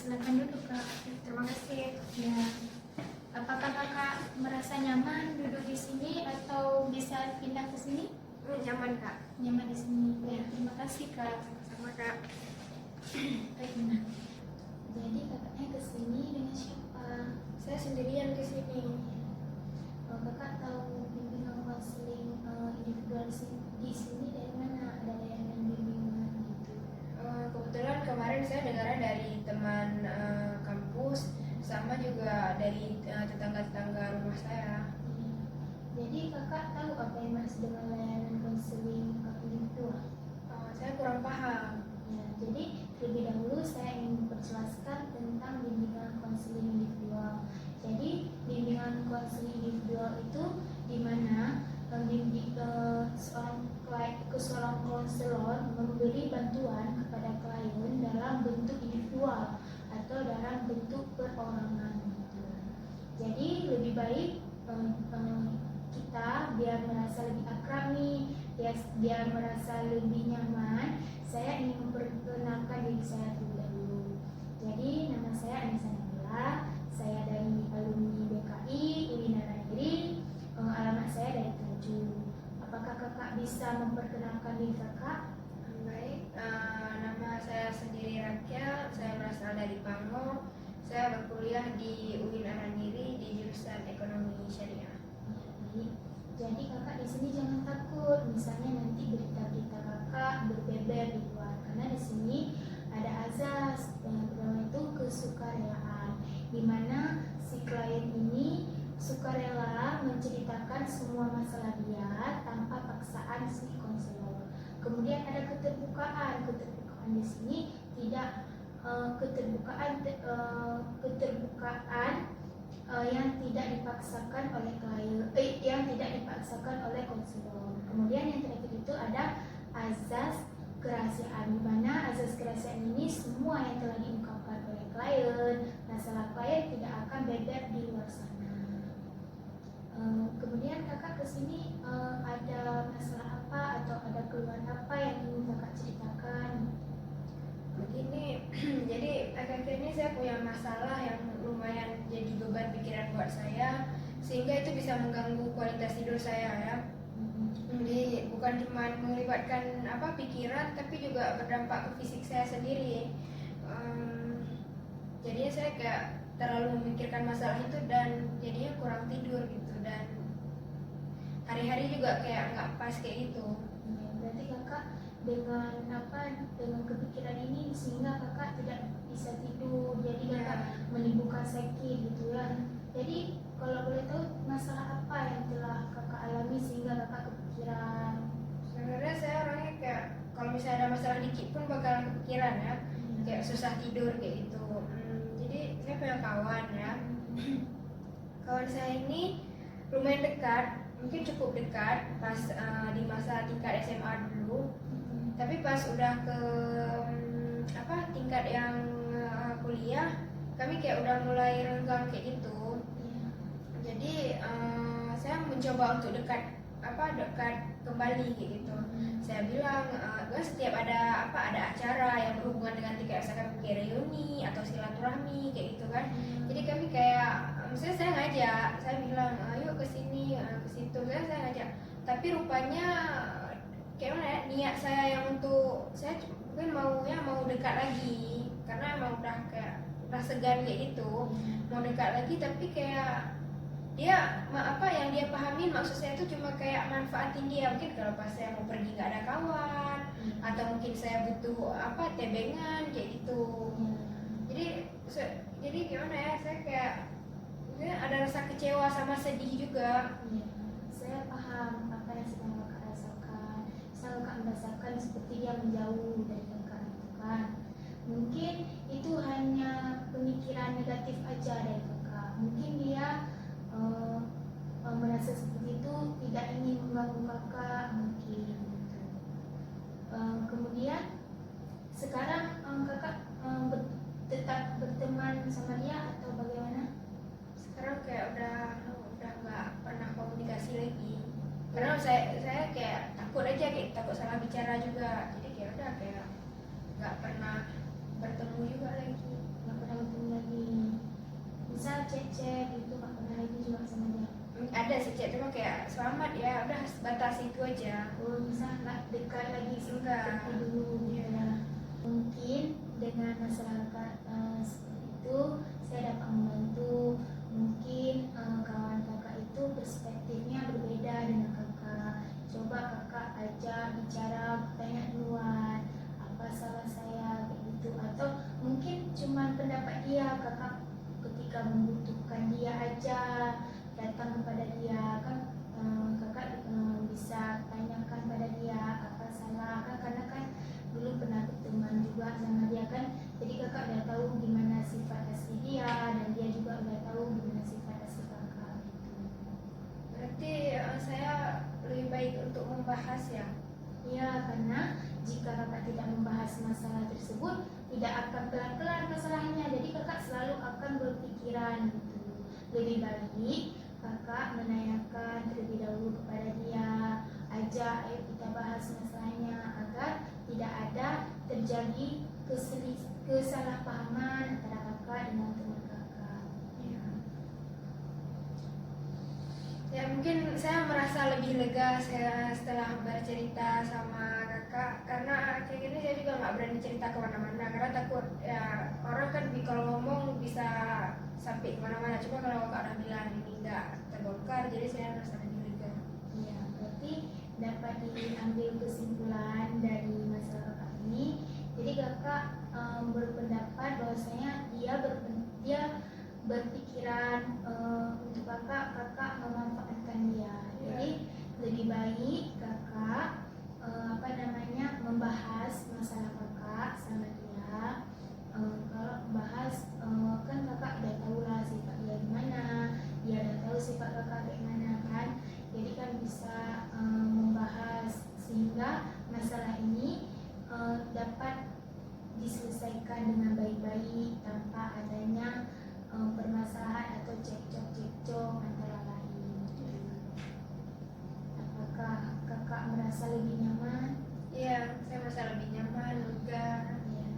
silakan duduk Kak. Terima kasih. Ya. Apakah Kakak merasa nyaman duduk di sini atau bisa pindah ke sini? Nyaman Kak. Nyaman di sini. Ya, terima kasih Kak. Sama Kak. Baik, nah. Jadi kakaknya ke sini dengan siapa? Saya sendirian ke sini. Kakak tahu bimbingan konseling individual di sini dari mana? Ada layanan bimbingan gitu. Kebetulan kemarin saya dengarnya dari teman kampus, sama juga dari tetangga-tetangga rumah saya. Jadi kakak tahu apa yang maksud dengan layanan konseling individual? Saya kurang paham. Ya, jadi lebih dahulu saya ingin memperjelaskan tentang bimbingan konseling individual. Jadi bimbingan konseling individual itu di mana seorang konselor memberi bantuan kepada klien dalam bentuk individual atau dalam bentuk perorangan. Jadi lebih baik kita biar merasa lebih akrab nih, biar merasa lebih nyaman. Saya ingin memperkenalkan diri saya terlebih dahulu. Jadi nama saya Anissa Nabila, saya dari alumni BKI UIN Arandiri, alamat saya dari Tanjung. Apakah kakak bisa memperkenalkan diri kakak? Baik, nama saya sendiri Rakia, saya berasal dari Pangong. Saya berkuliah di UIN Arandiri di jurusan Ekonomi Syariah. Baik. Jadi kakak di sini jangan takut, misalnya nanti berita-berita kakak berbeber di luar, karena di sini ada azas yang pertama itu kesukarelaan, di mana si klien ini sukarela menceritakan semua masalah dia tanpa paksaan si konselor. Kemudian ada keterbukaan di sini tidak keterbukaan yang tidak dipaksakan oleh klien, yang tidak dipaksakan oleh konselor. Kemudian yang terakhir itu ada azas kerahasiaan, di mana azas kerahasiaan ini semua yang telah diungkapkan oleh klien, masalah klien tidak akan beber di luar sana. Kemudian kakak kesini ada masalah apa atau ada keluhan apa yang ingin kakak ceritakan? Begini, jadi akhir-akhir ini saya punya masalah yang lumayan jadi beban pikiran buat saya, sehingga itu bisa mengganggu kualitas tidur saya ya. Jadi bukan cuma melibatkan pikiran, tapi juga berdampak ke fisik saya sendiri. Jadinya saya kayak terlalu memikirkan masalah itu dan jadinya kurang tidur gitu, dan hari-hari juga kayak nggak pas kayak gitu. Berarti kakak dengan kepikiran ini sehingga kakak tidak bisa tidur, jadi kakak menimbulkan sakit gitu ya. Jadi kalau boleh tahu masalah apa yang telah kakak alami sehingga kakak kepikiran? Sebenarnya saya orangnya kayak kalau misalnya ada masalah dikit pun bakal kepikiran ya, kayak susah tidur kayak gitu. Jadi saya punya kawan ya. Kawan saya ini lumayan dekat, mungkin cukup dekat pas di masa tingkat SMA dulu. Tapi pas udah ke tingkat yang kuliah, kami kayak udah mulai renggang kayak gitu. Jadi saya mencoba untuk dekat kembali kayak gitu. Saya bilang setiap ada acara yang berhubungan dengan tingkat SMA kayak reuni atau silaturahmi kayak gitu kan. Jadi kami kayak misalnya saya ngajak, saya bilang ayo ke sini, ke situ, saya ngajak. Tapi rupanya kayak mana ya, niat saya yang untuk saya mungkin mau dekat lagi, karena emang udah segan kayak gitu, mau dekat lagi, tapi kayak dia yang dia pahamin maksud saya itu cuma kayak manfaatin dia. Mungkin kalau pas saya mau pergi nggak ada kawan, atau mungkin saya butuh tebengan kayak gitu. Jadi gimana ya, saya kayak ada rasa kecewa sama sedih juga. Saya paham apa yang sedang kakak rasakan. Saya kakak merasakan seperti dia menjauh dari kakak itu kan. Mungkin itu hanya pemikiran negatif aja dari kakak. Mungkin dia merasa seperti itu, tidak ingin mengganggu kakak mungkin. Kemudian sekarang kakak tetap berteman sama dia atau bagaimana? Sekarang kayak udah nggak pernah komunikasi lagi, karena saya kayak takut aja, kayak takut salah bicara juga. Jadi kayak udah kayak nggak pernah bertemu juga lagi. Nggak pernah misal cek itu nggak pernah lagi juga sama dia. Ada sih cek, cuma kayak selamat ya udah batas itu aja. Oh, misal nggak dekat lagi Enggak. seperti dulu gitu ya. Mungkin dengan masyarakat seperti itu saya dapat membantu. Mungkin kawan kakak itu perspektifnya berbeda dengan kakak. Coba kakak ajak bicara, tanya duluan apa salah saya kayak gitu, atau mungkin cuma pendapat dia, kakak ketika membutuhkan dia aja datang kepada dia kan, kakak bisa tanyakan pada dia apa salah kan, karena kan dulu pernah berteman juga sama dia kan, jadi kakak udah tahu gimana sifat asli dia dan dia juga udah tahu gimana sifat asli kakak gitu. Berarti saya lebih baik untuk membahas ya. Ya, karena jika kakak tidak membahas masalah tersebut tidak akan kelar-kelar masalahnya, jadi kakak selalu akan berpikiran gitu. Lebih baik kakak menanyakan terlebih dahulu kepada dia, ajak ayo kita bahas masalahnya agar tidak ada terjadi kesalahpahaman antara kakak dengan teman kakak. Ya. Ya mungkin saya merasa lebih lega setelah bercerita sama kakak, karena kayak gini saya juga nggak berani cerita kemana-mana karena takut ya orang kan kalau ngomong bisa sampai kemana-mana. Cuma kalau kakak udah bilang ini nggak terbongkar, jadi saya merasa lebih lega. Ya, berarti dapat diambil kesimpulan dari masalah kakak ini. Jadi kakak berpendapat bahwasanya dia berpikiran untuk kakak memanfaatkan dia. Jadi lebih baik kakak membahas masalah kakak sama dia. Kalau bahas kan kakak udah tahu lah sifat dia gimana, dia udah tahu sifat kakak bagaimana kan, jadi kan bisa membahas sehingga masalah ini dapat diselesaikan dengan baik-baik tanpa adanya permasalahan atau cekcok antara lain. Apakah kakak merasa lebih nyaman? Iya, saya merasa lebih nyaman, lega. Ya.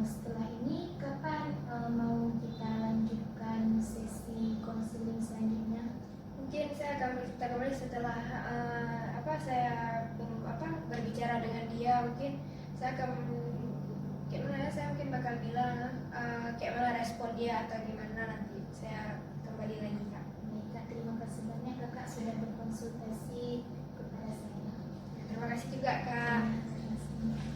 Setelah ini kapan mau kita lanjutkan sesi konseling selanjutnya? Mungkin saya akan bercerita kembali setelah saya berbicara dengan dia. Mungkin saya akan saya mungkin bakal bilang kayak mana respon dia atau gimana, nanti saya kembali lagi kak. Baik kak, terima kasih banyak kakak sudah berkonsultasi kepada saya. Terima kasih juga kak. Terima kasih.